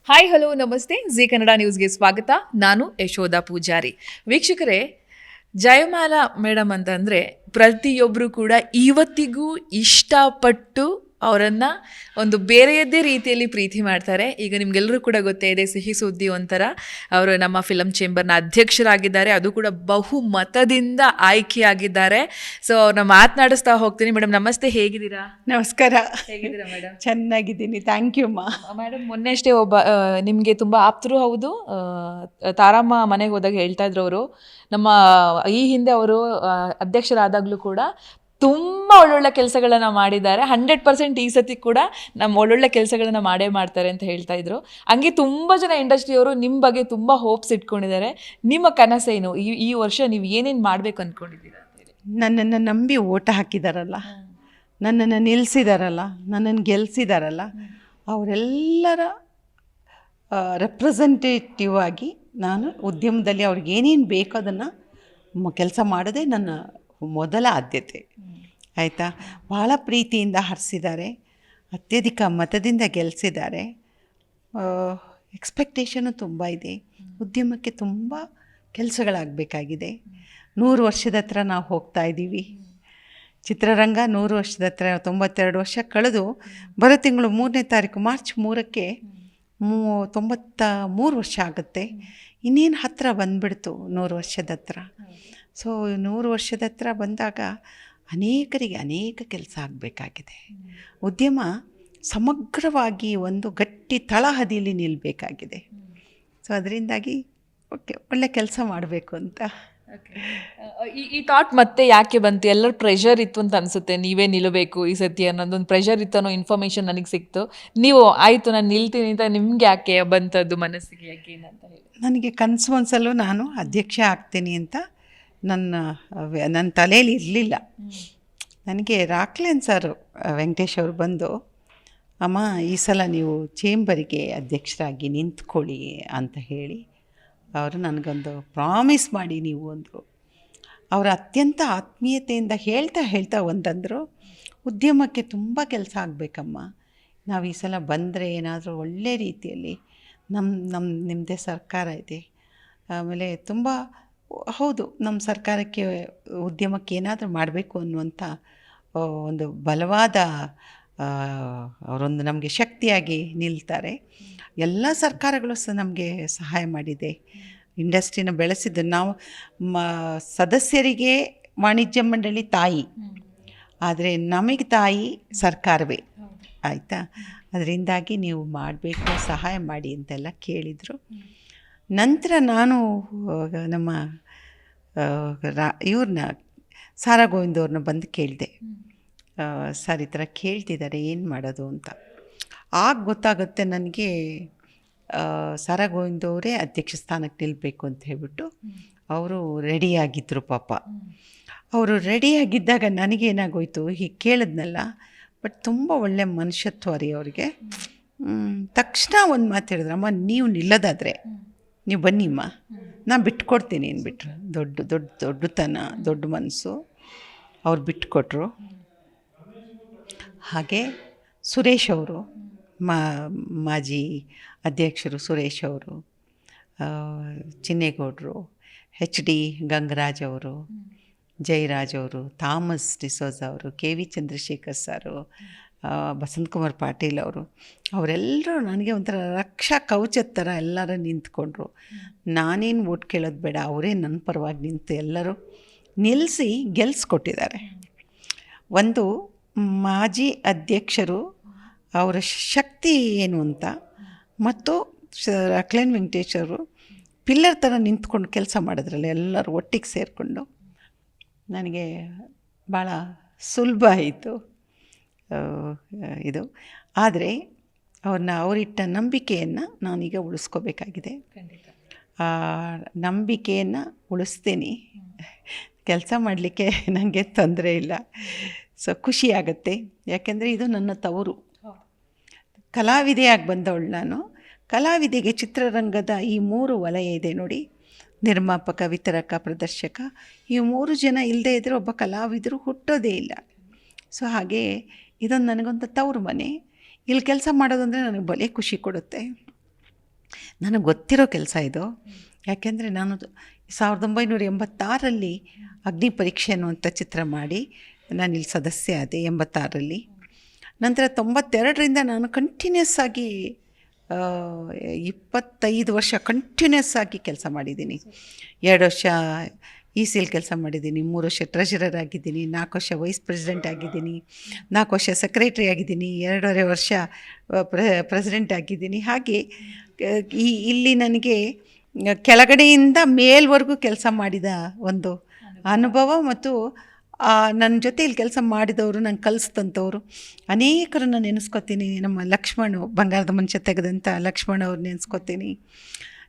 Hi hello ನಮಸ್ತೆ G Kannada ನ್ಯೂಸ್ಗೆ ಸ್ವಾಗತ. ನಾನು ಯಶೋಧ ಪೂಜಾರಿ. ವೀಕ್ಷಕರೇ, ಜಯಮಾಲಾ ಮೇಡಮ್ ಅಂತಂದರೆ ಪ್ರತಿಯೊಬ್ಬರು ಕೂಡ ಇವತ್ತಿಗೂ ಇಷ್ಟಪಟ್ಟು ಅವರನ್ನು ಒಂದು ಬೇರೆಯದ್ದೇ ರೀತಿಯಲ್ಲಿ ಪ್ರೀತಿ ಮಾಡ್ತಾರೆ. ಈಗ ನಿಮಗೆಲ್ಲರೂ ಕೂಡ ಗೊತ್ತೇ ಇದೆ, ಸಿಹಿ ಸುದ್ದಿ ಒಂಥರ ಅವರು ನಮ್ಮ ಫಿಲಮ್ ಚೇಂಬರ್ನ ಅಧ್ಯಕ್ಷರಾಗಿದ್ದಾರೆ, ಅದು ಕೂಡ ಬಹುಮತದಿಂದ ಆಯ್ಕೆಯಾಗಿದ್ದಾರೆ. ಸೊ ಅವ್ರನ್ನ ಮಾತನಾಡಿಸ್ತಾ ಹೋಗ್ತೀನಿ. ಮೇಡಮ್ ನಮಸ್ತೆ, ಹೇಗಿದ್ದೀರಾ? ನಮಸ್ಕಾರ. ಹೇಗಿದ್ದೀರಾ ಮೇಡಮ್? ಚೆನ್ನಾಗಿದ್ದೀನಿ, ಥ್ಯಾಂಕ್ ಯು ಅಮ್ಮ. ಮೇಡಮ್, ಮೊನ್ನೆ ಅಷ್ಟೇ ಒಬ್ಬ ನಿಮಗೆ ತುಂಬ ಆಪ್ತರು ಹೌದು, ತಾರಮ್ಮ ಮನೆಗೆ ಹೋದಾಗ ಹೇಳ್ತಾ ಇದ್ರು ಅವರು, ನಮ್ಮ ಈ ಹಿಂದೆ ಅವರು ಅಧ್ಯಕ್ಷರಾದಾಗಲೂ ಕೂಡ ತುಂಬ ಒಳ್ಳೊಳ್ಳೆ ಕೆಲಸಗಳನ್ನು ಮಾಡಿದ್ದಾರೆ. 100% ಈ ಸತಿ ಕೂಡ ನಮ್ಮ ಒಳ್ಳೊಳ್ಳೆ ಕೆಲಸಗಳನ್ನು ಮಾಡ್ತಾರೆ ಅಂತ ಹೇಳ್ತಾ ಇದ್ರು. ಹಂಗೆ ತುಂಬ ಜನ ಇಂಡಸ್ಟ್ರಿಯವರು ನಿಮ್ಮ ಬಗ್ಗೆ ತುಂಬ ಹೋಪ್ಸ್ ಇಟ್ಕೊಂಡಿದ್ದಾರೆ. ನಿಮ್ಮ ಕನಸೇನು? ಈ ವರ್ಷ ನೀವು ಏನೇನು ಮಾಡಬೇಕು ಅಂದ್ಕೊಂಡಿದ್ದೀರಾ ಅಂತೇಳಿ? ನನ್ನನ್ನು ನಂಬಿ ಓಟ ಹಾಕಿದಾರಲ್ಲ, ನನ್ನನ್ನು ನಿಲ್ಲಿಸಿದಾರಲ್ಲ, ನನ್ನನ್ನು ಗೆಲ್ಲಿಸಿದಾರಲ್ಲ, ಅವರೆಲ್ಲರ ರೆಪ್ರೆಸೆಂಟೇಟಿವ್ ಆಗಿ ನಾನು ಉದ್ಯಮದಲ್ಲಿ ಅವ್ರಿಗೆ ಏನೇನು ಬೇಕೋ ಅದನ್ನು ಕೆಲಸ ಮಾಡೋದೇ ನನ್ನ ಮೊದಲ ಆದ್ಯತೆ. ಆಯಿತಾ? ಭಾಳ ಪ್ರೀತಿಯಿಂದ ಹರಿಸಿದ್ದಾರೆ, ಅತ್ಯಧಿಕ ಮತದಿಂದ ಗೆಲ್ಲಿಸಿದ್ದಾರೆ. ಎಕ್ಸ್ಪೆಕ್ಟೇಷನು ತುಂಬ ಇದೆ. ಉದ್ಯಮಕ್ಕೆ ತುಂಬ ಕೆಲಸಗಳಾಗಬೇಕಾಗಿದೆ. 100 ವರ್ಷದ ಹತ್ರ ನಾವು ಹೋಗ್ತಾ ಇದ್ದೀವಿ. ಚಿತ್ರರಂಗ 100 ವರ್ಷದ ಹತ್ರ, 92 ವರ್ಷ ಕಳೆದು ಬರೋ ತಿಂಗಳು 3ನೇ ತಾರೀಕು ಮಾರ್ಚ್ 3ಕ್ಕೆ 93 ವರ್ಷ ಆಗುತ್ತೆ. ಇನ್ನೇನು ಹತ್ತಿರ ಬಂದುಬಿಡ್ತು 100 ವರ್ಷದ ಹತ್ರ. ಸೊ 100 ವರ್ಷದ ಹತ್ರ ಬಂದಾಗ ಅನೇಕರಿಗೆ ಅನೇಕ ಕೆಲಸ ಆಗಬೇಕಾಗಿದೆ. ಉದ್ಯಮ ಸಮಗ್ರವಾಗಿ ಒಂದು ಗಟ್ಟಿ ತಳಹದಿಯಲ್ಲಿ ನಿಲ್ಲಬೇಕಾಗಿದೆ. ಸೊ ಅದರಿಂದಾಗಿ ಒಳ್ಳೆ ಕೆಲಸ ಮಾಡಬೇಕು ಅಂತ. ಈ ಥಾಟ್ ಮತ್ತೆ ಯಾಕೆ ಬಂತು? ಎಲ್ಲರೂ ಪ್ರೆಷರ್ ಇತ್ತು ಅಂತ ಅನಿಸುತ್ತೆ, ನೀವೇ ನಿಲ್ಲಬೇಕು ಈ ಸತಿ ಅನ್ನೋದೊಂದು ಪ್ರೆಷರ್ ಇತ್ತು ಅನ್ನೋ ಇನ್ಫಾರ್ಮೇಷನ್ ನನಗೆ ಸಿಕ್ತು. ನೀವು ಆಯಿತು ನಾನು ನಿಲ್ತೀನಿ ಅಂತ ನಿಮ್ಗೆ ಯಾಕೆ ಬಂತದ್ದು ಮನಸ್ಸಿಗೆ, ಯಾಕೆ ಏನಂತ ಹೇಳಿ? ನನಗೆ ಕನಸು ಒಂದ್ಸಲ ನಾನು ಅಧ್ಯಕ್ಷ ಆಗ್ತೀನಿ ಅಂತ ನನ್ನ ತಲೆಯಲ್ಲಿ ಇರಲಿಲ್ಲ. ನನಗೆ ರಾಕ್ಲೇನ್ ಸರ್, ವೆಂಕಟೇಶ್ ಅವರು ಬಂದು, ಅಮ್ಮ ಈ ಸಲ ನೀವು ಚೇಂಬರಿಗೆ ಅಧ್ಯಕ್ಷರಾಗಿ ನಿಂತ್ಕೊಳ್ಳಿ ಅಂತ ಹೇಳಿ ಅವರು ನನಗೊಂದು ಪ್ರಾಮಿಸ್ ಮಾಡಿ ನೀವು ಅಂದರು. ಅವರು ಅತ್ಯಂತ ಆತ್ಮೀಯತೆಯಿಂದ ಹೇಳ್ತಾ ಒಂದಂದರು, ಉದ್ಯಮಕ್ಕೆ ತುಂಬ ಕೆಲಸ ಆಗಬೇಕಮ್ಮ, ನಾವು ಈ ಸಲ ಬಂದರೆ ಏನಾದರೂ ಒಳ್ಳೆ ರೀತಿಯಲ್ಲಿ ನಿಮ್ಮದೇ ಸರ್ಕಾರ ಇದೆ, ಆಮೇಲೆ ತುಂಬ ಹೌದು ನಮ್ಮ ಸರ್ಕಾರಕ್ಕೆ ಉದ್ಯಮಕ್ಕೆ ಏನಾದರೂ ಮಾಡಬೇಕು ಅನ್ನುವಂಥ ಒಂದು ಬಲವಾದ ಅವರೊಂದು ನಮಗೆ ಶಕ್ತಿಯಾಗಿ ನಿಲ್ತಾರೆ. ಎಲ್ಲ ಸರ್ಕಾರಗಳು ಸಹ ನಮಗೆ ಸಹಾಯ ಮಾಡಿದೆ, ಇಂಡಸ್ಟ್ರಿನ ಬೆಳೆಸಿದ್ದು. ನಾವು ಸದಸ್ಯರಿಗೆ ವಾಣಿಜ್ಯ ಮಂಡಳಿ ತಾಯಿ, ಆದರೆ ನಮಗೆ ತಾಯಿ ಸರ್ಕಾರವೇ. ಆಯಿತಾ? ಅದರಿಂದಾಗಿ ನೀವು ಮಾಡಬೇಕು, ಸಹಾಯ ಮಾಡಿ ಅಂತೆಲ್ಲ ಕೇಳಿದರು. ನಂತರ ನಾನು ನಮ್ಮ ಇವ್ರನ್ನ ಸಾರಾ ಗೋವಿಂದ್ ಅವ್ರನ್ನ ಬಂದು ಕೇಳಿದೆ, ಸರ್ ಈ ಥರ ಕೇಳ್ತಿದ್ದಾರೆ, ಏನು ಮಾಡೋದು ಅಂತ. ಆಗ ಗೊತ್ತಾಗುತ್ತೆ ನನಗೆ, ಸಾರಾ ಗೋವಿಂದ್ ಅವರೇ ಅಧ್ಯಕ್ಷ ಸ್ಥಾನಕ್ಕೆ ನಿಲ್ಲಬೇಕು ಅಂತ ಹೇಳ್ಬಿಟ್ಟು ಅವರು ರೆಡಿಯಾಗಿದ್ದರು. ಪಾಪ ಅವರು ರೆಡಿಯಾಗಿದ್ದಾಗ ನನಗೇನಾಗೋಯ್ತು, ಹೀಗೆ ಕೇಳಿದ್ನಲ್ಲ, ಬಟ್ ತುಂಬ ಒಳ್ಳೆ ಮನುಷ್ಯತ್ವ ರೀ ಅವ್ರಿಗೆ. ತಕ್ಷಣ ಒಂದು ಮಾತು ಹೇಳಿದ್ರು, ಅಮ್ಮ ನೀವು ನಿಲ್ಲೋದಾದರೆ ನೀವು ಬನ್ನಿಮ್ಮ, ನಾನು ಬಿಟ್ಕೊಡ್ತೀನಿ ಅಂದ್ಬಿಟ್ರು. ದೊಡ್ಡತನ, ದೊಡ್ಡ ಮನಸ್ಸು, ಅವ್ರು ಬಿಟ್ಟುಕೊಟ್ರು. ಹಾಗೆ ಸುರೇಶ್ ಅವರು, ಮಾಜಿ ಅಧ್ಯಕ್ಷರು ಸುರೇಶ್ ಅವರು, ಚಿನ್ನೇಗೌಡರು, HD ಗಂಗರಾಜ್ ಅವರು, ಜಯರಾಜ್ ಅವರು, ಥಾಮಸ್ ಡಿಸೋಜ ಅವರು, KV ಚಂದ್ರಶೇಖರ್ ಸರು, ಬಸಂತಕುಮಾರ್ ಪಾಟೀಲ್ ಅವರು, ಅವರೆಲ್ಲರೂ ನನಗೆ ಒಂಥರ ರಕ್ಷಾ ಕವಚದ ಥರ ಎಲ್ಲರೂ ನಿಂತ್ಕೊಂಡ್ರು. ನಾನೇನು ಓಟ್ ಕೇಳೋದು ಬೇಡ, ಅವರೇ ನನ್ನ ಪರವಾಗಿ ನಿಂತು ಎಲ್ಲರೂ ನಿಲ್ಲಿಸಿ ಗೆಲ್ಲಿಸ್ಕೊಟ್ಟಿದ್ದಾರೆ. ಒಂದು ಮಾಜಿ ಅಧ್ಯಕ್ಷರು ಅವರ ಶಕ್ತಿ ಏನು ಅಂತ, ಮತ್ತು ರಾಕ್ಲೈನ್ ವೆಂಕಟೇಶ್ ಅವರು ಪಿಲ್ಲರ್ ಥರ ನಿಂತ್ಕೊಂಡು ಕೆಲಸ ಮಾಡಿದ್ರಲ್ಲ, ಎಲ್ಲರೂ ಒಟ್ಟಿಗೆ ಸೇರಿಕೊಂಡು, ನನಗೆ ಭಾಳ ಸುಲಭ ಆಯಿತು ಇದು. ಆದರೆ ಅವರಿಟ್ಟ ನಂಬಿಕೆಯನ್ನು ನಾನೀಗ ಉಳಿಸ್ಕೋಬೇಕಾಗಿದೆ. ಆ ನಂಬಿಕೆಯನ್ನು ಉಳಿಸ್ತೀನಿ. ಕೆಲಸ ಮಾಡಲಿಕ್ಕೆ ನನಗೆ ತೊಂದರೆ ಇಲ್ಲ. ಸೊ ಖುಷಿಯಾಗತ್ತೆ, ಯಾಕೆಂದರೆ ಇದು ನನ್ನ ತವರು. ಕಲಾವಿದೆಯಾಗಿ ಬಂದವಳು ನಾನು. ಕಲಾವಿದೆಗೆ ಚಿತ್ರರಂಗದ ಈ 3 ವಲಯ ಇದೆ ನೋಡಿ, ನಿರ್ಮಾಪಕ, ವಿತರಕ, ಪ್ರದರ್ಶಕ. ಈ 3 ಜನ ಇಲ್ಲದೇ ಇದ್ದರೆ ಒಬ್ಬ ಕಲಾವಿದರು ಹುಟ್ಟೋದೇ ಇಲ್ಲ. ಸೊ ಹಾಗೆ ಇದೊಂದು ನನಗೊಂದು ತವರು ಮನೆ. ಇಲ್ಲಿ ಕೆಲಸ ಮಾಡೋದಂದರೆ ನನಗೆ ಭಲೇ ಖುಷಿ ಕೊಡುತ್ತೆ. ನನಗೆ ಗೊತ್ತಿರೋ ಕೆಲಸ ಇದು. ಯಾಕೆಂದರೆ ನಾನು 1986ರಲ್ಲಿ ಅಗ್ನಿ ಪರೀಕ್ಷೆ ಅನ್ನುವಂಥ ಚಿತ್ರ ಮಾಡಿ ನಾನಿಲ್ಲಿ ಸದಸ್ಯ ಆದೆ 86ರಲ್ಲಿ. ನಂತರ 92ರಿಂದ ನಾನು ಕಂಟಿನ್ಯೂಸ್ ಆಗಿ 25 ವರ್ಷ ಕಂಟಿನ್ಯೂಸ್ ಆಗಿ ಕೆಲಸ ಮಾಡಿದ್ದೀನಿ. 2 ವರ್ಷ ECL ಕೆಲಸ ಮಾಡಿದ್ದೀನಿ, 3 ವರ್ಷ ಟ್ರೆಷರರ್ ಆಗಿದ್ದೀನಿ, 4 ವರ್ಷ ವೈಸ್ ಪ್ರೆಸಿಡೆಂಟ್ ಆಗಿದ್ದೀನಿ, 4 ವರ್ಷ ಸೆಕ್ರೆಟ್ರಿ ಆಗಿದ್ದೀನಿ, 2.5 ವರ್ಷ ಪ್ರೆಸಿಡೆಂಟ್ ಆಗಿದ್ದೀನಿ. ಹಾಗೆ ಇಲ್ಲಿ ನನಗೆ ಕೆಳಗಡೆಯಿಂದ ಮೇಲ್ವರೆಗೂ ಕೆಲಸ ಮಾಡಿದ ಒಂದು ಅನುಭವ ಮತ್ತು ನನ್ನ ಜೊತೆಯಲ್ಲಿ ಕೆಲಸ ಮಾಡಿದವರು, ನಂಗೆ ಕಲಿಸ್ತಂಥವ್ರು ಅನೇಕರನ್ನು ನೆನೆಸ್ಕೊತೀನಿ. ನಮ್ಮ ಲಕ್ಷ್ಮಣ್, ಬಂಗಾರದ ಮಂಚ ತೆಗೆದಂಥ ಲಕ್ಷ್ಮಣ್ ಅವ್ರು ನೆನೆಸ್ಕೊತೀನಿ,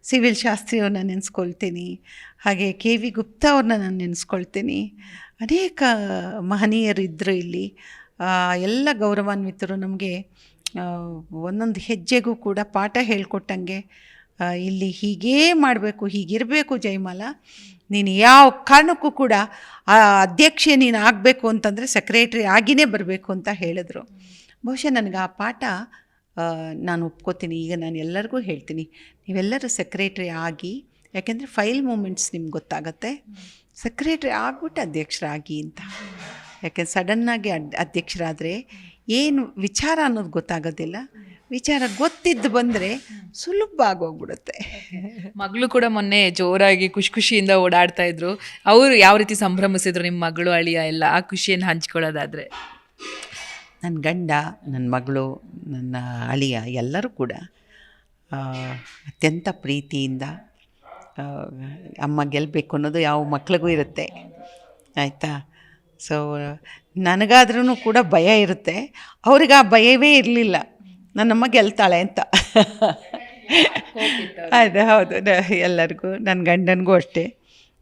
ಸಿವಿಲ್ ಶಾಸ್ತ್ರಿ ಅವ್ರನ್ನ ನೆನೆಸ್ಕೊಳ್ತೀನಿ, ಹಾಗೆ KV ಗುಪ್ತಾ ಅವ್ರನ್ನ ನಾನು ನೆನೆಸ್ಕೊಳ್ತೀನಿ. ಅನೇಕ ಮಹನೀಯರು ಇದ್ದರು ಇಲ್ಲಿ. ಎಲ್ಲ ಗೌರವಾನ್ವಿತರು ನಮಗೆ ಒಂದೊಂದು ಹೆಜ್ಜೆಗೂ ಕೂಡ ಪಾಠ ಹೇಳ್ಕೊಟ್ಟಂಗೆ, ಇಲ್ಲಿ ಹೀಗೇ ಮಾಡಬೇಕು, ಹೀಗಿರಬೇಕು ಜಯಮಾಲ, ನೀನು ಯಾವ ಕಾರಣಕ್ಕೂ ಕೂಡ ಅಧ್ಯಕ್ಷೆ ನೀನು ಆಗಬೇಕು ಅಂತಂದರೆ ಸೆಕ್ರೆಟ್ರಿ ಆಗಿಯೇ ಬರಬೇಕು ಅಂತ ಹೇಳಿದ್ರು. ಬಹುಶಃ ನನಗೆ ಆ ಪಾಠ ನಾನು ಒಪ್ಕೋತೀನಿ. ಈಗ ನಾನು ಎಲ್ಲರಿಗೂ ಹೇಳ್ತೀನಿ, ನೀವೆಲ್ಲರೂ ಸೆಕ್ರೆಟ್ರಿ ಆಗಿ, ಯಾಕೆಂದರೆ ಫೈಲ್ ಮೂಮೆಂಟ್ಸ್ ನಿಮ್ಗೆ ಗೊತ್ತಾಗತ್ತೆ, ಸೆಕ್ರೆಟ್ರಿ ಆಗಿಬಿಟ್ಟು ಅಧ್ಯಕ್ಷರಾಗಿ ಅಂತ. ಯಾಕೆಂದ್ರೆ ಸಡನ್ನಾಗಿ ಅಧ್ಯಕ್ಷರಾದರೆ ಏನು ವಿಚಾರ ಅನ್ನೋದು ಗೊತ್ತಾಗೋದಿಲ್ಲ. ವಿಚಾರ ಗೊತ್ತಿದ್ದು ಬಂದರೆ ಸುಲಭ ಆಗೋಗ್ಬಿಡುತ್ತೆ. ಮಗಳು ಕೂಡ ಮೊನ್ನೆ ಜೋರಾಗಿ ಖುಷಿಯಿಂದ ಓಡಾಡ್ತಾ ಇದ್ರು. ಅವರು ಯಾವ ರೀತಿ ಸಂಭ್ರಮಿಸಿದ್ರು, ನಿಮ್ಮ ಮಗಳು ಅಳಿಯ ಎಲ್ಲ ಆ ಖುಷಿಯನ್ನು ಹಂಚ್ಕೊಳ್ಳೋದಾದರೆ? ನನ್ನ ಗಂಡ, ನನ್ನ ಮಗಳು, ನನ್ನ ಅಳಿಯ ಎಲ್ಲರೂ ಕೂಡ ಅತ್ಯಂತ ಪ್ರೀತಿಯಿಂದ, ಅಮ್ಮ ಗೆಲ್ಲಬೇಕು ಅನ್ನೋದು ಯಾವ ಮಕ್ಳಿಗೂ ಇರುತ್ತೆ, ಆಯಿತಾ. ಸೊ ನನಗಾದ್ರೂ ಕೂಡ ಭಯ ಇರುತ್ತೆ, ಅವ್ರಿಗೆ ಆ ಭಯವೇ ಇರಲಿಲ್ಲ, ನನ್ನಮ್ಮ ಗೆಲ್ತಾಳೆ ಅಂತ. ಅದು ಹೌದು, ಎಲ್ಲರಿಗೂ, ನನ್ನ ಗಂಡನಿಗೂ ಅಷ್ಟೇ,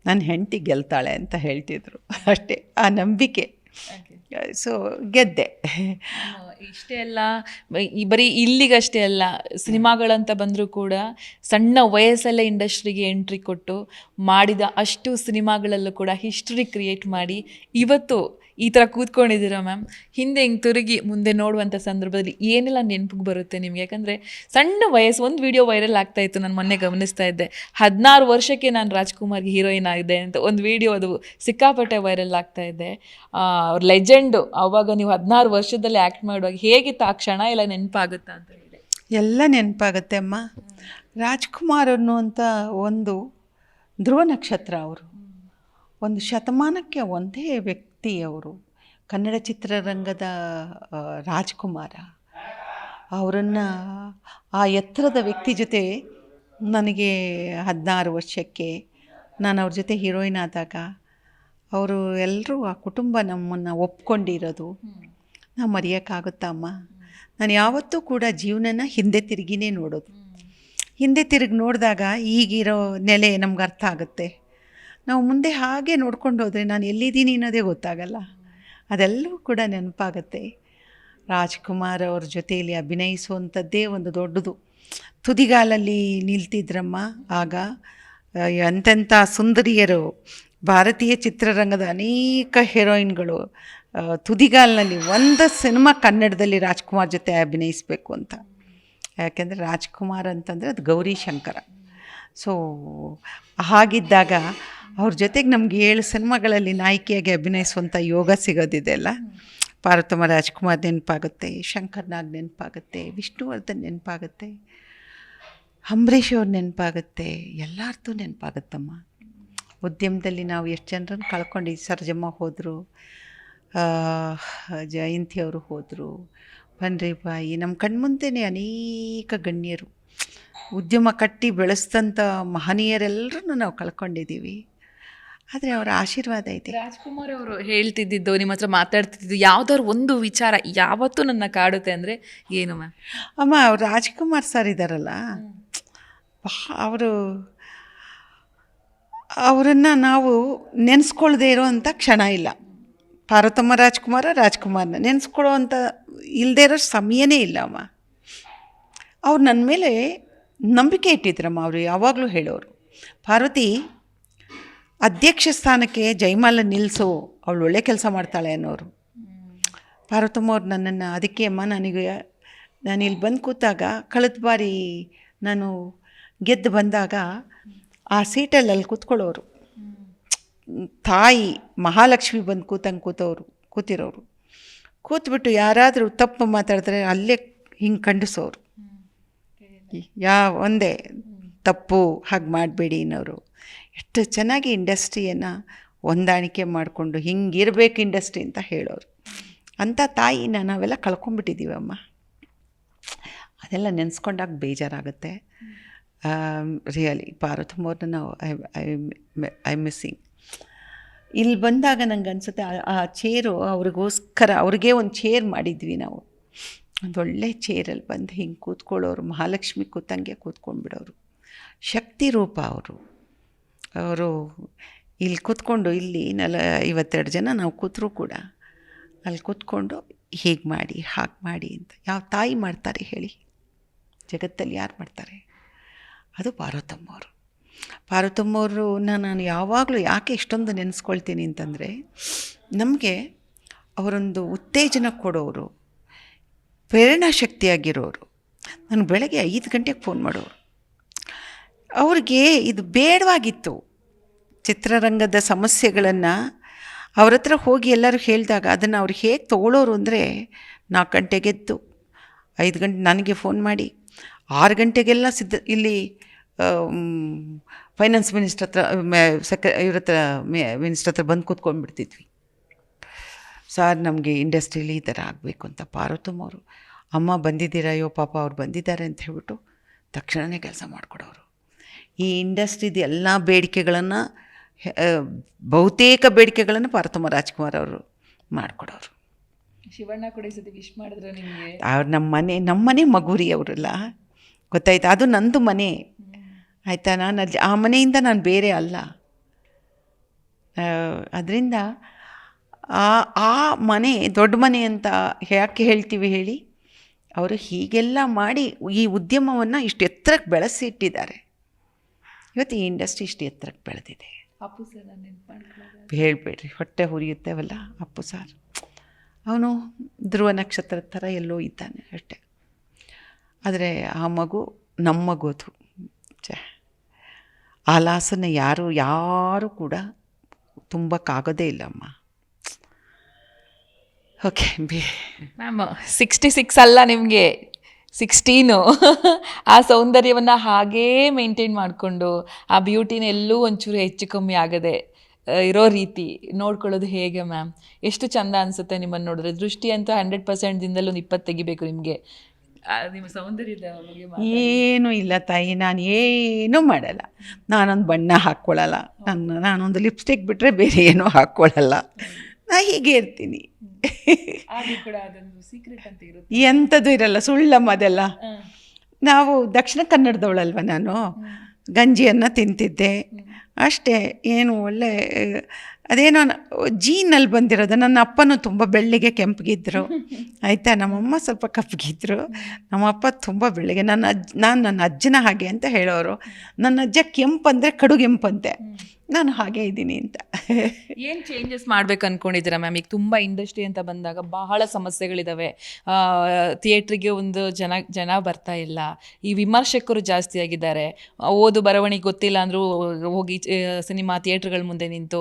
ನನ್ನ ಹೆಂಡತಿ ಗೆಲ್ತಾಳೆ ಅಂತ ಹೇಳ್ತಿದ್ರು ಅಷ್ಟೇ, ಆ ನಂಬಿಕೆ. ಸೊ ಗೆದ್ದೆ. ಇಷ್ಟೇ ಅಲ್ಲ, ಬರೀ ಇಲ್ಲಿಗಷ್ಟೇ ಅಲ್ಲ, ಸಿನಿಮಾಗಳಂತ ಬಂದರೂ ಕೂಡ ಸಣ್ಣ ವಯಸ್ಸಲ್ಲೇ ಇಂಡಸ್ಟ್ರಿಗೆ ಎಂಟ್ರಿ ಕೊಟ್ಟು ಮಾಡಿದ ಅಷ್ಟು ಸಿನಿಮಾಗಳಲ್ಲೂ ಕೂಡ ಹಿಸ್ಟ್ರಿ ಕ್ರಿಯೇಟ್ ಮಾಡಿ ಇವತ್ತು ಈ ಥರ ಕೂತ್ಕೊಂಡಿದ್ದೀರಾ ಮ್ಯಾಮ್. ಹಿಂದೆ ಹಿಂಗೆ ತಿರುಗಿ ಮುಂದೆ ನೋಡುವಂಥ ಸಂದರ್ಭದಲ್ಲಿ ಏನೆಲ್ಲ ನೆನಪಿಗೆ ಬರುತ್ತೆ ನಿಮ್ಗೆ? ಯಾಕಂದರೆ ಸಣ್ಣ ವಯಸ್ಸು, ಒಂದು ವಿಡಿಯೋ ವೈರಲ್ ಆಗ್ತಾಯಿತ್ತು, ನಾನು ಮೊನ್ನೆ ಗಮನಿಸ್ತಾ ಇದ್ದೆ, 16 ವರ್ಷಕ್ಕೆ ನಾನು ರಾಜ್ಕುಮಾರ್ಗೆ ಹೀರೋಯಿನ್ ಆಗಿದೆ ಅಂತ ಒಂದು ವಿಡಿಯೋ, ಅದು ಸಿಕ್ಕಾಪಟ್ಟೆ ವೈರಲ್ ಆಗ್ತಾ ಇದೆ. ಲೆಜೆಂಡು, ಆವಾಗ ನೀವು 16 ವರ್ಷದಲ್ಲಿ ಆ್ಯಕ್ಟ್ ಮಾಡುವಾಗ ಹೇಗಿತ್ತು ಆ ಕ್ಷಣ, ಎಲ್ಲ ನೆನಪಾಗುತ್ತಾ ಅಂತ ಹೇಳಿ? ಎಲ್ಲ ನೆನಪಾಗುತ್ತೆ ಅಮ್ಮ. ರಾಜ್ಕುಮಾರ್ ಅನ್ನುವಂಥ ಒಂದು ಧ್ರುವ ನಕ್ಷತ್ರ, ಅವರು ಒಂದು ಶತಮಾನಕ್ಕೆ ಒಂದೇ ವ್ಯಕ್ತಿ. ಅವರು ಕನ್ನಡ ಚಿತ್ರರಂಗದ ರಾಜ್ಕುಮಾರ. ಅವರನ್ನು ಆ ಎತ್ತರದ ವ್ಯಕ್ತಿ ಜೊತೆ ನನಗೆ 16 ವರ್ಷಕ್ಕೆ ನಾನು ಅವ್ರ ಜೊತೆ ಹೀರೋಯಿನ್ ಆದಾಗ ಅವರು ಎಲ್ಲರೂ, ಆ ಕುಟುಂಬ ನಮ್ಮನ್ನು ಒಪ್ಕೊಂಡಿರೋದು ನಾವು ಮರೆಯೋಕ್ಕಾಗುತ್ತಾ ಅಮ್ಮ? ನಾನು ಯಾವತ್ತೂ ಕೂಡ ಜೀವನನ ಹಿಂದೆ ತಿರುಗಿನೇ ನೋಡೋದು. ಹಿಂದೆ ತಿರುಗಿ ನೋಡಿದಾಗ ಈಗಿರೋ ನೆಲೆ ನಮ್ಗೆ ಅರ್ಥ ಆಗುತ್ತೆ. ನಾವು ಮುಂದೆ ಹಾಗೆ ನೋಡ್ಕೊಂಡು ಹೋದರೆ ನಾನು ಎಲ್ಲಿದ್ದೀನಿ ಅನ್ನೋದೇ ಗೊತ್ತಾಗಲ್ಲ. ಅದೆಲ್ಲವೂ ಕೂಡ ನೆನಪಾಗತ್ತೆ. ರಾಜ್ಕುಮಾರ್ ಅವ್ರ ಜೊತೆಯಲ್ಲಿ ಅಭಿನಯಿಸುವಂಥದ್ದೇ ಒಂದು ದೊಡ್ಡದು. ತುದಿಗಾಲಲ್ಲಿ ನಿಲ್ತಿದ್ರಮ್ಮ ಆಗ. ಎಂತೆಂಥ ಸುಂದರಿಯರು, ಭಾರತೀಯ ಚಿತ್ರರಂಗದ ಅನೇಕ ಹೀರೋಯಿನ್ಗಳು ತುದಿಗಾಲಿನಲ್ಲಿ ಒಂದು ಸಿನಿಮಾ ಕನ್ನಡದಲ್ಲಿ ರಾಜ್ಕುಮಾರ್ ಜೊತೆ ಅಭಿನಯಿಸಬೇಕು ಅಂತ. ಯಾಕೆಂದರೆ ರಾಜ್ಕುಮಾರ್ ಅಂತಂದರೆ ಅದು ಗೌರಿ ಶಂಕರ. ಸೊ ಹಾಗಿದ್ದಾಗ ಅವ್ರ ಜೊತೆಗೆ ನಮ್ಗೆ 7 ಸಿನಿಮಾಗಳಲ್ಲಿ ನಾಯಕಿಯಾಗಿ ಅಭಿನಯಿಸುವಂಥ ಯೋಗ ಸಿಗೋದಿದೆಯಲ್ಲ. ಪಾರ್ವತಮ್ಮ ರಾಜ್ಕುಮಾರ್ ನೆನಪಾಗುತ್ತೆ, ಶಂಕರ್ ನಾಗ್ ನೆನಪಾಗುತ್ತೆ, ವಿಷ್ಣುವರ್ಧನ್ ನೆನಪಾಗುತ್ತೆ, ಅಂಬರೀಷ್ ಅವ್ರ ನೆನಪಾಗುತ್ತೆ, ಎಲ್ಲರದ್ದು ನೆನಪಾಗುತ್ತಮ್ಮ. ಉದ್ಯಮದಲ್ಲಿ ನಾವು ಎಷ್ಟು ಜನರನ್ನು ಕಳ್ಕೊಂಡಿದ್ದು. ಸರ್ಜಮ್ಮ ಹೋದರು, ಜಯಂತಿಯವರು ಹೋದರು, ಪಂಡ್ರಿಬಾಯಿ, ನಮ್ಮ ಕಣ್ಮುಂದೆನೇ ಅನೇಕ ಗಣ್ಯರು, ಉದ್ಯಮ ಕಟ್ಟಿ ಬೆಳೆಸಿದಂಥ ಮಹನೀಯರೆಲ್ಲರನ್ನು ನಾವು ಕಳ್ಕೊಂಡಿದ್ದೀವಿ. ಆದರೆ ಅವರ ಆಶೀರ್ವಾದ ಇದೆ. ರಾಜ್ಕುಮಾರ್ ಅವರು ಹೇಳ್ತಿದ್ದಿದ್ದು, ನಿಮ್ಮ ಹತ್ರ ಮಾತಾಡ್ತಿದ್ದು ಯಾವುದಾದ್ರು ಒಂದು ವಿಚಾರ ಯಾವತ್ತೂ ನನ್ನ ಕಾಡುತ್ತೆ ಅಂದರೆ ಏನು ಮ್ಯಾಮ್? ಅಮ್ಮ, ಅವ್ರು ರಾಜ್ಕುಮಾರ್ ಸರ್ ಇದ್ದಾರಲ್ಲ, ಅವರನ್ನು ನಾವು ನೆನೆಸ್ಕೊಳ್ದೇ ಇರೋವಂಥ ಕ್ಷಣ ಇಲ್ಲ. ಪಾರ್ವತಮ್ಮ ರಾಜ್ಕುಮಾರ್ನ ನೆನೆಸ್ಕೊಳ್ಳೋ ಅಂಥ ಇಲ್ಲದೇ ಇರೋ ಸಮಯನೇ ಇಲ್ಲ ಅಮ್ಮ. ಅವ್ರು ನನ್ನ ಮೇಲೆ ನಂಬಿಕೆ ಇಟ್ಟಿದ್ರಮ್ಮ. ಅವರು ಯಾವಾಗಲೂ ಹೇಳೋರು, ಪಾರ್ವತಿ ಅಧ್ಯಕ್ಷ ಸ್ಥಾನಕ್ಕೆ ಜಯಮಾಲ ನಿಲ್ಲಿಸು, ಅವಳು ಒಳ್ಳೆ ಕೆಲಸ ಮಾಡ್ತಾಳೆ ಅನ್ನೋರು. ಪಾರ್ವತಮ್ಮ ಅವ್ರು ನನ್ನನ್ನು, ಅದಕ್ಕೆ ಅಮ್ಮ, ನಾನು ಇಲ್ಲಿ ಬಂದು ಕೂತಾಗ ಕಳೆದ ಬಾರಿ ನಾನು ಗೆದ್ದು ಬಂದಾಗ ಆ ಸೀಟಲ್ಲಿ ಅಲ್ಲಿ ಕೂತ್ಕೊಳ್ಳೋರು ತಾಯಿ ಮಹಾಲಕ್ಷ್ಮಿ ಬಂದು ಕೂತಿರೋರು ಕೂತ್ಬಿಟ್ಟು ಯಾರಾದರೂ ತಪ್ಪು ಮಾತಾಡಿದ್ರೆ ಅಲ್ಲೇ ಹಿಂಗೆ ಖಂಡಿಸೋರು. ಒಂದೇ ತಪ್ಪು ಹಾಗೆ ಮಾಡಬೇಡಿ ಅನ್ನೋರು. ಎಷ್ಟು ಚೆನ್ನಾಗಿ ಇಂಡಸ್ಟ್ರಿಯನ್ನು ಹೊಂದಾಣಿಕೆ ಮಾಡಿಕೊಂಡು ಹಿಂಗಿರಬೇಕು ಇಂಡಸ್ಟ್ರಿ ಅಂತ ಹೇಳೋರು. ಅಂಥ ತಾಯಿನ ನಾವೆಲ್ಲ ಕಳ್ಕೊಂಡ್ಬಿಟ್ಟಿದ್ದೀವಮ್ಮ. ಅದೆಲ್ಲ ನೆನೆಸ್ಕೊಂಡಾಗ ಬೇಜಾರಾಗುತ್ತೆ. ರಿಯಲಿ ಪಾರ್ವತಮ್ಮ ಅವ್ರನ್ನ ನಾವು ಐ ಮಿಸ್ಸಿಂಗ್. ಇಲ್ಲಿ ಬಂದಾಗ ನಂಗೆ ಅನಿಸುತ್ತೆ ಆ ಚೇರು ಅವ್ರಿಗೆ ಒಂದು ಚೇರ್ ಮಾಡಿದ್ವಿ ನಾವು. ಒಂದು ಒಳ್ಳೆ ಚೇರಲ್ಲಿ ಬಂದು ಹಿಂಗೆ ಕೂತ್ಕೊಳ್ಳೋರು, ಮಹಾಲಕ್ಷ್ಮಿ ಕೂತಂಗೆ ಕೂತ್ಕೊಂಡ್ಬಿಡೋರು. ಶಕ್ತಿ ರೂಪ ಅವರು ಇಲ್ಲಿ ಕೂತ್ಕೊಂಡು ಇಲ್ಲಿ 52 ಜನ ನಾವು ಕೂತರೂ ಕೂಡ ಅಲ್ಲಿ ಕೂತ್ಕೊಂಡು ಹೀಗೆ ಮಾಡಿ ಹಾಗೆ ಮಾಡಿ ಅಂತ ಯಾವ ತಾಯಿ ಮಾಡ್ತಾರೆ ಹೇಳಿ? ಜಗತ್ತಲ್ಲಿ ಯಾರು ಮಾಡ್ತಾರೆ? ಅದು ಪಾರ್ವತಮ್ಮವರು ನಾನು ಯಾವಾಗಲೂ ಯಾಕೆ ಇಷ್ಟೊಂದು ನೆನೆಸ್ಕೊಳ್ತೀನಿ ಅಂತಂದರೆ, ನಮಗೆ ಅವರೊಂದು ಉತ್ತೇಜನ ಕೊಡೋರು, ಪ್ರೇರಣಾ ಶಕ್ತಿಯಾಗಿರೋರು. ನಾನು ಬೆಳಗ್ಗೆ 5 ಗಂಟೆಗೆ ಫೋನ್ ಮಾಡೋರು. ಅವ್ರಿಗೆ ಇದು ಬೇಡವಾಗಿತ್ತು. ಚಿತ್ರರಂಗದ ಸಮಸ್ಯೆಗಳನ್ನು ಅವ್ರ ಹತ್ರ ಹೋಗಿ ಎಲ್ಲರೂ ಹೇಳಿದಾಗ ಅದನ್ನು ಅವ್ರು ಹೇಗೆ ತೊಗೊಳ್ಳೋರು ಅಂದರೆ, 4 ಗಂಟೆಗೆದ್ದು 5 ಗಂಟೆ ನನಗೆ ಫೋನ್ ಮಾಡಿ 6 ಗಂಟೆಗೆಲ್ಲ ಇಲ್ಲಿ ಫೈನಾನ್ಸ್ ಮಿನಿಸ್ಟ್ರ್ ಹತ್ರ ಇವ್ರ ಹತ್ರ ಮಿನಿಸ್ಟ್ರ್ ಹತ್ರ ಬಂದು ಕೂತ್ಕೊಂಡ್ಬಿಡ್ತಿದ್ವಿ. ಸಾರ್ ನಮಗೆ ಇಂಡಸ್ಟ್ರೀಲಿ ಈ ಥರ ಆಗಬೇಕು ಅಂತ. ಪಾರ್ವತಮ್ಮವರು ಅಮ್ಮ ಬಂದಿದ್ದೀರಾ, ಅಯ್ಯೋ ಪಾಪ ಅವ್ರು ಬಂದಿದ್ದಾರೆ ಅಂತ ಹೇಳ್ಬಿಟ್ಟು ತಕ್ಷಣವೇ ಕೆಲಸ ಮಾಡಿಕೊಡೋರು. ಈ ಇಂಡಸ್ಟ್ರಿದು ಎಲ್ಲ ಬೇಡಿಕೆಗಳನ್ನು ಬಹುತೇಕ ಬೇಡಿಕೆಗಳನ್ನು ಪಾರ್ವತಮ್ಮ ರಾಜ್ಕುಮಾರ್ ಅವರು ಮಾಡಿಕೊಡೋರು. ಶಿವಣ್ಣ ಕೂಡ ಈ ಸತಿ ವಿಶ್ ಮಾಡಿದ್ರೆ ನಿಮಗೆ? ಅವ್ರು ನಮ್ಮ ಮನೆ ಮಗುರಿ ಅವರೆಲ್ಲ, ಗೊತ್ತಾಯ್ತಾ? ಅದು ನಂದು ಮನೆ ಆಯಿತಾ. ನಾನು ಅಲ್ಲಿ ಆ ಮನೆಯಿಂದ ನಾನು ಬೇರೆ ಅಲ್ಲ. ಅದರಿಂದ ಆ ಮನೆ ದೊಡ್ಡ ಮನೆ ಅಂತ ಯಾಕೆ ಹೇಳ್ತೀವಿ ಹೇಳಿ? ಅವರು ಹೀಗೆಲ್ಲ ಮಾಡಿ ಈ ಉದ್ಯಮವನ್ನು ಇಷ್ಟು ಎತ್ತರಕ್ಕೆ ಬೆಳೆಸಿ ಇಟ್ಟಿದ್ದಾರೆ. ಇವತ್ತು ಈ ಇಂಡಸ್ಟ್ರಿ ಇಷ್ಟು ಎತ್ತರಕ್ಕೆ ಬೆಳೆದಿದೆ. ಅಪ್ಪು ಸರ್ ಹೇಳ್ಬೇಡ್ರಿ, ಹೊಟ್ಟೆ ಹುರಿಯುತ್ತೇವಲ್ಲ ಅಪ್ಪು ಸಾರ್. ಅವನು ಧ್ರುವ ನಕ್ಷತ್ರ ಥರ ಎಲ್ಲೋ ಇದ್ದಾನೆ ಅಷ್ಟೆ. ಆದರೆ ಆ ಮಗು ನಮ್ಮ ಮಗು. ಅದು ಆ ಲಾಸನ್ನು ಯಾರು ಕೂಡ ತುಂಬಕ್ಕಾಗೋದೇ ಇಲ್ಲಮ್ಮ. ಓಕೆ ಮ್ಯಾಮ್, 66 ಅಲ್ಲ ನಿಮಗೆ 16. ಆ ಸೌಂದರ್ಯವನ್ನು ಹಾಗೇ ಮೇಂಟೈನ್ ಮಾಡಿಕೊಂಡು ಆ ಬ್ಯೂಟಿನ ಎಲ್ಲೂ ಒಂಚೂರು ಹೆಚ್ಚು ಕಮ್ಮಿ ಆಗದೆ ಇರೋ ರೀತಿ ನೋಡ್ಕೊಳ್ಳೋದು ಹೇಗೆ ಮ್ಯಾಮ್? ಎಷ್ಟು ಚಂದ ಅನಿಸುತ್ತೆ ನಿಮ್ಮನ್ನು ನೋಡಿದ್ರೆ. ದೃಷ್ಟಿ ಅಂತೂ 100%ದಿಂದಲೂ 20 ತೆಗಿಬೇಕು ನಿಮಗೆ. ನಿಮ್ಮ ಸೌಂದರ್ಯದ ಬಗ್ಗೆ ಏನೂ ಇಲ್ಲ ತಾಯಿ, ನಾನು ಏನೂ ಮಾಡಲ್ಲ. ನಾನೊಂದು ಬಣ್ಣ ಹಾಕ್ಕೊಳ್ಳಲ್ಲ, ನಾನೊಂದು ಲಿಪ್ಸ್ಟಿಕ್ ಬಿಟ್ಟರೆ ಬೇರೆ ಏನೂ ಹಾಕ್ಕೊಳ್ಳಲ್ಲ. ನಾ ಹೀಗೆ ಇರ್ತೀನಿ. ಎಂಥದ್ದು ಇರಲ್ಲ, ಸುಳ್ಳಮ್ಮ ಅದೆಲ್ಲ. ನಾವು ದಕ್ಷಿಣ ಕನ್ನಡದವಳಲ್ವ ನಾನು. ಗಂಜಿಯನ್ನು ತಿಂತಿದ್ದೆ ಅಷ್ಟೇ. ಏನು ಒಳ್ಳೆ ಅದೇನೋ ಜೀನಲ್ಲಿ ಬಂದಿರೋದು. ನನ್ನ ಅಪ್ಪನೂ ತುಂಬ ಬೆಳ್ಳಿಗೆ ಕೆಂಪಗಿದ್ರು ಆಯಿತಾ. ನಮ್ಮಮ್ಮ ಸ್ವಲ್ಪ ಕಪ್ಪಗಿದ್ರು, ನಮ್ಮಪ್ಪ ತುಂಬ ಬೆಳ್ಳಿಗೆ. ನಾನು ನನ್ನ ಅಜ್ಜನ ಹಾಗೆ ಅಂತ ಹೇಳೋರು. ನನ್ನ ಅಜ್ಜ ಕೆಂಪಂದರೆ ಕಡುಗೆಂಪಂತೆ, ನಾನು ಹಾಗೆ ಇದ್ದೀನಿ ಅಂತ. ಏನು ಚೇಂಜಸ್ ಮಾಡ್ಬೇಕು ಅಂದ್ಕೊಂಡಿದ್ದೀರಾ ಮ್ಯಾಮ್? ಈಗ ತುಂಬ ಇಂಡಸ್ಟ್ರಿ ಅಂತ ಬಂದಾಗ ಬಹಳ ಸಮಸ್ಯೆಗಳಿದ್ದಾವೆ. ಥಿಯೇಟ್ರಿಗೆ ಒಂದು ಜನ ಬರ್ತಾ ಇಲ್ಲ. ಈ ವಿಮರ್ಶಕರು ಜಾಸ್ತಿ ಆಗಿದ್ದಾರೆ. ಓದು ಬರವಣಿಗೆ ಗೊತ್ತಿಲ್ಲ ಅಂದರೂ ಹೋಗಿ ಸಿನಿಮಾ ಥಿಯೇಟ್ರ್ಗಳ ಮುಂದೆ ನಿಂತು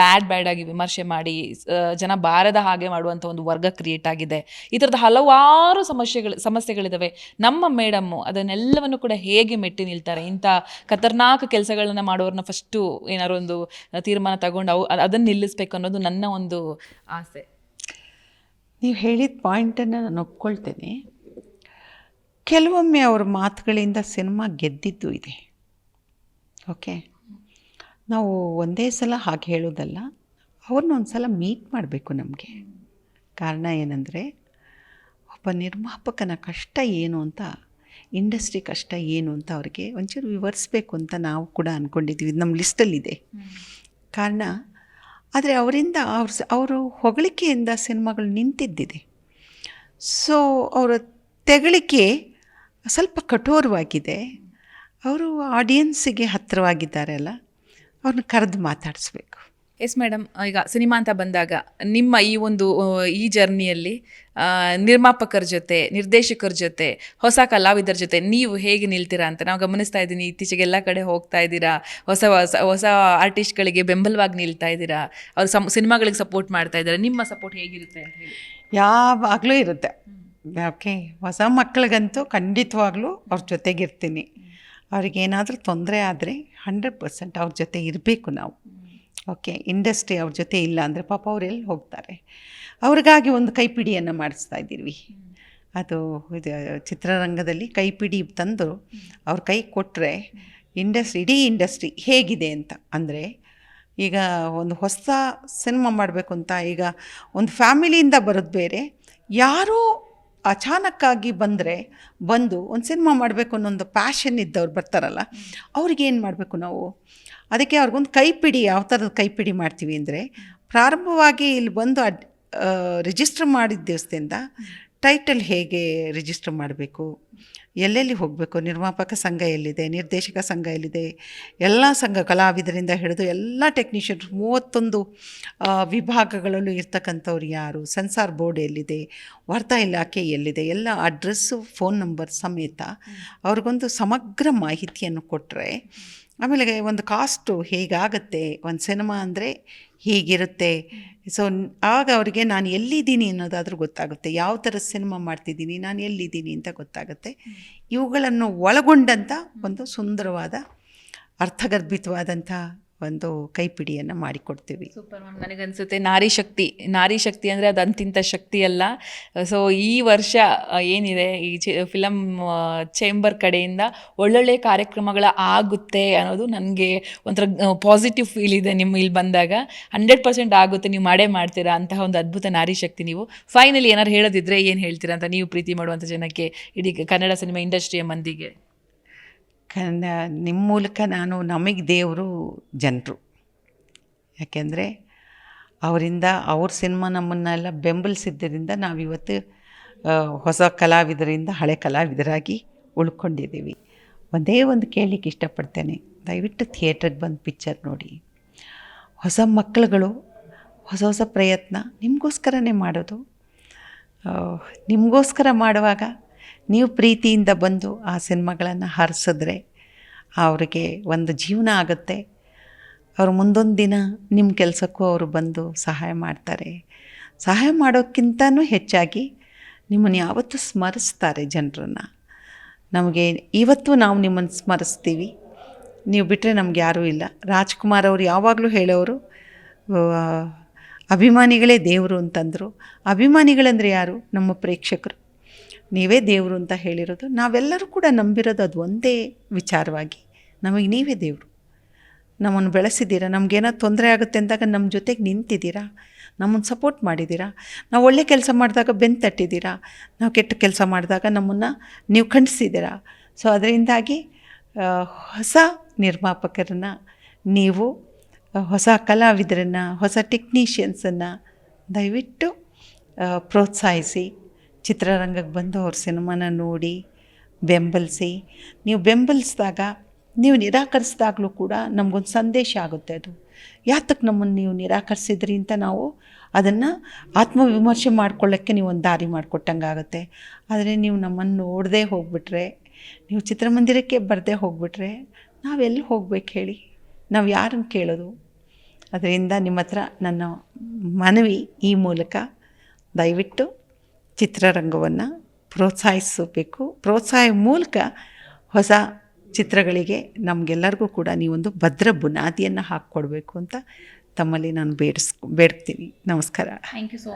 ಬ್ಯಾಡ್ ಆಗಿ ವಿಮರ್ಶೆ ಮಾಡಿ ಜನ ಬಾರದ ಹಾಗೆ ಮಾಡುವಂಥ ಒಂದು ವರ್ಗ ಕ್ರಿಯೇಟ್ ಆಗಿದೆ. ಈ ಥರದ ಹಲವಾರು ಸಮಸ್ಯೆಗಳಿದ್ದಾವೆ. ನಮ್ಮ ಮೇಡಮ್ಮು ಅದನ್ನೆಲ್ಲವನ್ನು ಕೂಡ ಹೇಗೆ ಮೆಟ್ಟಿ ನಿಲ್ತಾರೆ? ಇಂಥ ಖತರ್ನಾಕ್ ಕೆಲಸಗಳನ್ನ ಮಾಡೋರನ್ನ ಫಸ್ಟು ಏನಾದ್ರು ಒಂದು ತೀರ್ಮಾನ ತಗೊಂಡು ಅದನ್ನು ನಿಲ್ಲಿಸ್ಬೇಕು ಅನ್ನೋದು ನನ್ನ ಒಂದು ಆಸೆ. ನೀವು ಹೇಳಿದ ಪಾಯಿಂಟನ್ನು ನಾನು ಒಪ್ಕೊಳ್ತೇನೆ. ಕೆಲವೊಮ್ಮೆ ಅವ್ರ ಮಾತುಗಳಿಂದ ಸಿನಿಮಾ ಗೆದ್ದಿದ್ದು ಇದೆ. ಓಕೆ, ನಾವು ಒಂದೇ ಸಲ ಹಾಗೆ ಹೇಳೋದಲ್ಲ, ಅವ್ರನ್ನ ಒಂದು ಸಲ ಮೀಟ್ ಮಾಡಬೇಕು ನಮಗೆ. ಕಾರಣ ಏನಂದರೆ, ಒಬ್ಬ ನಿರ್ಮಾಪಕನ ಕಷ್ಟ ಏನು ಅಂತ, ಇಂಡಸ್ಟ್ರಿ ಕಷ್ಟ ಏನು ಅಂತ ಅವ್ರಿಗೆ ಒಂಚೂರು ವಿವರಿಸ್ಬೇಕು ಅಂತ ನಾವು ಕೂಡ ಅಂದ್ಕೊಂಡಿದ್ವಿ. ಇದು ನಮ್ಮ ಲಿಸ್ಟಲ್ಲಿದೆ. ಕಾರಣ ಆದರೆ ಅವರಿಂದ ಅವರು ಹೊಗಳಿಕೆಯಿಂದ ಸಿನಿಮಾಗಳು ನಿಂತಿದ್ದಿದೆ. ಸೊ ಅವರ ತೆಗಳಿಕೆ ಸ್ವಲ್ಪ ಕಠೋರವಾಗಿದೆ. ಅವರು ಆಡಿಯನ್ಸಿಗೆ ಹತ್ತಿರವಾಗಿದ್ದಾರೆ ಅಲ್ಲ, ಅವ್ರನ್ನ ಕರೆದು ಮಾತಾಡಿಸ್ಬೇಕು. ಎಸ್ ಮೇಡಮ್, ಈಗ ಸಿನಿಮಾ ಅಂತ ಬಂದಾಗ ನಿಮ್ಮ ಈ ಒಂದು ಈ ಜರ್ನಿಯಲ್ಲಿ ನಿರ್ಮಾಪಕರ ಜೊತೆ, ನಿರ್ದೇಶಕರ ಜೊತೆ, ಹೊಸ ಕಲಾವಿದರ ಜೊತೆ ನೀವು ಹೇಗೆ ನಿಲ್ತೀರಾ ಅಂತ ನಾವು ಗಮನಿಸ್ತಾ ಇದ್ದೀನಿ. ಇತ್ತೀಚೆಗೆ ಎಲ್ಲ ಕಡೆ ಹೋಗ್ತಾ ಇದ್ದೀರಾ, ಹೊಸ ಹೊಸ ಹೊಸ ಆರ್ಟಿಸ್ಟ್ಗಳಿಗೆ ಬೆಂಬಲವಾಗಿ ನಿಲ್ತಾ ಇದ್ದೀರಾ, ಅವ್ರ ಸಿನಿಮಾಗಳಿಗೆ ಸಪೋರ್ಟ್ ಮಾಡ್ತಾ ಇದ್ದಾರೆ. ನಿಮ್ಮ ಸಪೋರ್ಟ್ ಹೇಗಿರುತ್ತೆ ಅಂತ ಹೇಳಿ? ಯಾವಾಗಲೂ ಇರುತ್ತೆ. ಓಕೆ, ಹೊಸ ಮಕ್ಕಳಿಗಂತೂ ಖಂಡಿತವಾಗ್ಲೂ ಅವ್ರ ಜೊತೆಗಿರ್ತೀನಿ. ಅವ್ರಿಗೇನಾದರೂ ತೊಂದರೆ ಆದರೆ 100% ಅವ್ರ ಜೊತೆ ಇರಬೇಕು ನಾವು. ಓಕೆ, ಇಂಡಸ್ಟ್ರಿ ಅವ್ರ ಜೊತೆ ಇಲ್ಲ ಅಂದರೆ ಪಾಪ ಅವ್ರು ಎಲ್ಲಿ ಹೋಗ್ತಾರೆ. ಅವ್ರಿಗಾಗಿ ಒಂದು ಕೈಪಿಡಿಯನ್ನು ಮಾಡಿಸ್ತಾ ಇದ್ದೀವಿ. ಅದು ಇದು ಚಿತ್ರರಂಗದಲ್ಲಿ ಕೈಪಿಡಿ ತಂದು ಅವ್ರ ಕೈ ಕೊಟ್ಟರೆ ಇಡೀ ಇಂಡಸ್ಟ್ರಿ ಹೇಗಿದೆ ಅಂತ. ಅಂದರೆ ಈಗ ಒಂದು ಹೊಸ ಸಿನಿಮಾ ಮಾಡಬೇಕು ಅಂತ, ಈಗ ಒಂದು ಫ್ಯಾಮಿಲಿಯಿಂದ ಬರೋದು ಬೇರೆ, ಯಾರೋ ಅಚಾನಕ್ಕಾಗಿ ಬಂದು ಒಂದು ಸಿನಿಮಾ ಮಾಡಬೇಕು ಅನ್ನೋದು ಪ್ಯಾಷನ್ ಇದ್ದವ್ರು ಬರ್ತಾರಲ್ಲ, ಅವ್ರಿಗೇನು ಮಾಡಬೇಕು ನಾವು? ಅದಕ್ಕೆ ಅವ್ರಿಗೊಂದು ಕೈಪಿಡಿ, ಯಾವ ಥರದ ಕೈಪಿಡಿ ಮಾಡ್ತೀವಿ ಅಂದರೆ, ಪ್ರಾರಂಭವಾಗಿ ಇಲ್ಲಿ ಬಂದು ರಿಜಿಸ್ಟರ್ ಮಾಡಿದ ದಿವಸದಿಂದ ಟೈಟಲ್ ಹೇಗೆ ರಿಜಿಸ್ಟರ್ ಮಾಡಬೇಕು, ಎಲ್ಲೆಲ್ಲಿ ಹೋಗಬೇಕು, ನಿರ್ಮಾಪಕ ಸಂಘ ಎಲ್ಲಿದೆ, ನಿರ್ದೇಶಕ ಸಂಘ ಎಲ್ಲಿದೆ, ಎಲ್ಲ ಸಂಘ ಕಲಾವಿದರಿಂದ ಹಿಡಿದು ಎಲ್ಲ ಟೆಕ್ನಿಷಿಯನ್ 31 ವಿಭಾಗಗಳಲ್ಲೂ ಇರ್ತಕ್ಕಂಥವ್ರು ಯಾರು, ಸೆನ್ಸಾರ್ ಬೋರ್ಡ್ ಎಲ್ಲಿದೆ, ವಾರ್ತಾ ಇಲಾಖೆ ಎಲ್ಲಿದೆ, ಎಲ್ಲ ಅಡ್ರೆಸ್ಸು, ಫೋನ್ ನಂಬರ್ ಸಮೇತ ಅವ್ರಿಗೊಂದು ಸಮಗ್ರ ಮಾಹಿತಿಯನ್ನು ಕೊಟ್ಟರೆ, ಆಮೇಲೆ ಒಂದು ಕಾಸ್ಟು ಹೇಗಾಗುತ್ತೆ, ಒಂದು ಸಿನಿಮಾ ಅಂದರೆ ಹೀಗಿರುತ್ತೆ. ಸೊ ಆಗ ಅವರಿಗೆ ನಾನು ಎಲ್ಲಿದ್ದೀನಿ ಅನ್ನೋದಾದರೂ ಗೊತ್ತಾಗುತ್ತೆ, ಯಾವ ಥರ ಸಿನಿಮಾ ಮಾಡ್ತಿದ್ದೀನಿ, ನಾನು ಎಲ್ಲಿದ್ದೀನಿ ಅಂತ ಗೊತ್ತಾಗುತ್ತೆ. ಇವುಗಳನ್ನು ಒಳಗೊಂಡಂಥ ಒಂದು ಸುಂದರವಾದ ಅರ್ಥಗರ್ಭಿತವಾದಂಥ ಒಂದು ಕೈಪಿಡಿಯನ್ನು ಮಾಡಿಕೊಡ್ತೀವಿ. Super ma'am. ನನಗನ್ಸುತ್ತೆ ನಾರಿ ಶಕ್ತಿ ಅಂದರೆ ಅದು ಅಂತಿಂಥ ಶಕ್ತಿ ಅಲ್ಲ. ಸೊ ಈ ವರ್ಷ ಏನಿದೆ ಈ ಫಿಲಮ್ ಚೇಂಬರ್ ಕಡೆಯಿಂದ ಒಳ್ಳೊಳ್ಳೆ ಕಾರ್ಯಕ್ರಮಗಳ ಆಗುತ್ತೆ ಅನ್ನೋದು ನನಗೆ ಒಂಥರ ಪಾಸಿಟಿವ್ ಫೀಲ್ ಇದೆ. ನಿಮ್ಮ ಇಲ್ಲಿ ಬಂದಾಗ 100% ಆಗುತ್ತೆ, ನೀವು ಮಾಡೇ ಮಾಡ್ತೀರಾ ಅಂತಹ ಒಂದು ಅದ್ಭುತ ನಾರಿ ಶಕ್ತಿ ನೀವು. ಫೈನಲಿ ಏನಾರು ಹೇಳೋದಿದ್ರೆ ಏನು ಹೇಳ್ತೀರಾ ಅಂತ, ನೀವು ಪ್ರೀತಿ ಮಾಡುವಂಥ ಜನಕ್ಕೆ, ಇಡೀ ಕನ್ನಡ ಸಿನಿಮಾ ಇಂಡಸ್ಟ್ರಿಯ ಮಂದಿಗೆ? ನಿಮ್ಮ ಮೂಲಕ ನಮಗೆ ದೇವರು ಜನರು. ಯಾಕೆಂದರೆ ಅವರಿಂದ ಅವ್ರ ಸಿನಿಮಾ ನಮ್ಮನ್ನೆಲ್ಲ ಬೆಂಬಲಿಸಿದ್ದರಿಂದ ನಾವಿವತ್ತು ಹೊಸ ಕಲಾವಿದರಿಂದ ಹಳೆ ಕಲಾವಿದರಾಗಿ ಉಳ್ಕೊಂಡಿದ್ದೀವಿ. ಒಂದೇ ಒಂದು ಕೇಳಲಿಕ್ಕೆ ಇಷ್ಟಪಡ್ತೇನೆ, ದಯವಿಟ್ಟು ಥಿಯೇಟ್ರಿಗೆ ಬಂದು ಪಿಕ್ಚರ್ ನೋಡಿ. ಹೊಸ ಮಕ್ಕಳುಗಳು ಹೊಸ ಪ್ರಯತ್ನ ನಿಮಗೋಸ್ಕರನೇ ಮಾಡೋದು. ನಿಮಗೋಸ್ಕರ ಮಾಡುವಾಗ ನೀವು ಪ್ರೀತಿಯಿಂದ ಬಂದು ಆ ಸಿನಿಮಾಗಳನ್ನು ಹರಿಸಿದ್ರೆ ಅವ್ರಿಗೆ ಒಂದು ಜೀವನ ಆಗುತ್ತೆ. ಅವರು ಮುಂದೊಂದು ದಿನ ನಿಮ್ಮ ಕೆಲಸಕ್ಕೂ ಅವರು ಬಂದು ಸಹಾಯ ಮಾಡ್ತಾರೆ. ಸಹಾಯ ಮಾಡೋಕ್ಕಿಂತನೂ ಹೆಚ್ಚಾಗಿ ನಿಮ್ಮನ್ನು ಯಾವತ್ತೂ ಸ್ಮರಿಸ್ತಾರೆ ಜನರನ್ನು. ನಮಗೆ ಇವತ್ತು ನಾವು ನಿಮ್ಮನ್ನು ಸ್ಮರಿಸ್ತೀವಿ, ನೀವು ಬಿಟ್ಟರೆ ನಮ್ಗೆ ಯಾರೂ ಇಲ್ಲ. ರಾಜ್ಕುಮಾರ್ ಅವರು ಯಾವಾಗಲೂ ಹೇಳೋರು, ಅಭಿಮಾನಿಗಳೇ ದೇವರು ಅಂತಂದರು. ಅಭಿಮಾನಿಗಳಂದರೆ ಯಾರು? ನಮ್ಮ ಪ್ರೇಕ್ಷಕರು. ನೀವೇ ದೇವರು ಅಂತ ಹೇಳಿರೋದು. ನಾವೆಲ್ಲರೂ ಕೂಡ ನಂಬಿರೋದು ಅದು ಒಂದೇ ವಿಚಾರವಾಗಿ, ನಮಗೆ ನೀವೇ ದೇವರು. ನಮ್ಮನ್ನು ಬೆಳೆಸಿದ್ದೀರಾ, ನಮಗೇನೋ ತೊಂದರೆ ಆಗುತ್ತೆ ಅಂದಾಗ ನಮ್ಮ ಜೊತೆಗೆ ನಿಂತಿದ್ದೀರಾ, ನಮ್ಮನ್ನು ಸಪೋರ್ಟ್ ಮಾಡಿದ್ದೀರಾ. ನಾವು ಒಳ್ಳೆ ಕೆಲಸ ಮಾಡಿದಾಗ ಬೆನ್ನು ತಟ್ಟಿದ್ದೀರಾ, ನಾವು ಕೆಟ್ಟ ಕೆಲಸ ಮಾಡಿದಾಗ ನಮ್ಮನ್ನು ನೀವು ಖಂಡಿಸಿದ್ದೀರಾ. ಸೊ ಅದರಿಂದಾಗಿ ಹೊಸ ನಿರ್ಮಾಪಕರನ್ನು ನೀವು, ಹೊಸ ಕಲಾವಿದರನ್ನು, ಹೊಸ ಟೆಕ್ನಿಷಿಯನ್ಸನ್ನು ದಯವಿಟ್ಟು ಪ್ರೋತ್ಸಾಹಿಸಿ. ಚಿತ್ರರಂಗಕ್ಕೆ ಬಂದು ಅವ್ರ ಸಿನಿಮಾನ ನೋಡಿ ಬೆಂಬಲಿಸಿ. ನೀವು ಬೆಂಬಲಿಸಿದಾಗ, ನೀವು ನಿರಾಕರಿಸಿದಾಗಲೂ ಕೂಡ ನಮಗೊಂದು ಸಂದೇಶ ಆಗುತ್ತೆ. ಅದು ಯಾತಕ್ಕೆ ನಮ್ಮನ್ನು ನೀವು ನಿರಾಕರಿಸಿದ್ರಿ ಅಂತ ನಾವು ಅದನ್ನು ಆತ್ಮವಿಮರ್ಶೆ ಮಾಡ್ಕೊಳ್ಳೋಕ್ಕೆ ನೀವು ಒಂದು ದಾರಿ ಮಾಡಿಕೊಟ್ಟಂಗೆ ಆಗುತ್ತೆ. ಆದರೆ ನೀವು ನಮ್ಮನ್ನು ನೋಡದೆ ಹೋಗ್ಬಿಟ್ರೆ, ನೀವು ಚಿತ್ರಮಂದಿರಕ್ಕೆ ಬರದೇ ಹೋಗ್ಬಿಟ್ರೆ ನಾವೆಲ್ಲಿ ಹೋಗ್ಬೇಕು ಹೇಳಿ? ನಾವು ಯಾರನ್ನು ಕೇಳೋದು? ಅದರಿಂದ ನಿಮ್ಮ ಹತ್ರ ನನ್ನ ಮನವಿ ಈ ಮೂಲಕ, ದಯವಿಟ್ಟು ಚಿತ್ರರಂಗವನ್ನು ಪ್ರೋತ್ಸಾಹಿಸಬೇಕು. ಪ್ರೋತ್ಸಾಹ ಮೂಲಕ ಹೊಸ ಚಿತ್ರಗಳಿಗೆ ನಮಗೆಲ್ಲರಿಗೂ ಕೂಡ ನೀವೊಂದು ಭದ್ರ ಬುನಾದಿಯನ್ನು ಹಾಕ್ಕೊಡ್ಬೇಕು ಅಂತ ತಮ್ಮಲ್ಲಿ ನಾನು ಬೇಡ್ತೀನಿ. ನಮಸ್ಕಾರ. Thank you so